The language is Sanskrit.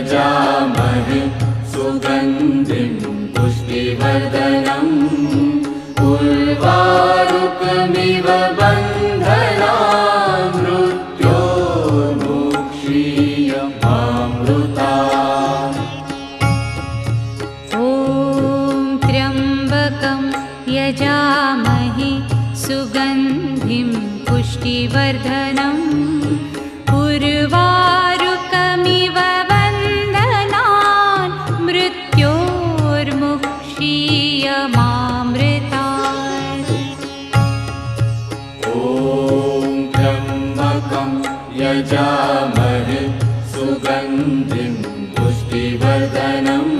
यजामहे सुगन्धिं पुष्टिवर्धनम् उर्वारुकमिव बन्धनान् मृत्योर्मुक्षीयमामृतात्। ॐ त्र्यम्बकं यजामहे सुगन्धिं पुष्टिवर्धनम् उर्वारुकमिव बन्धनान् मृत्योर्मुक्षीयमामृतात्। ॐ त्र्यम्बकं यजामहे सुगन्धिं पुष्टिवर्धनम्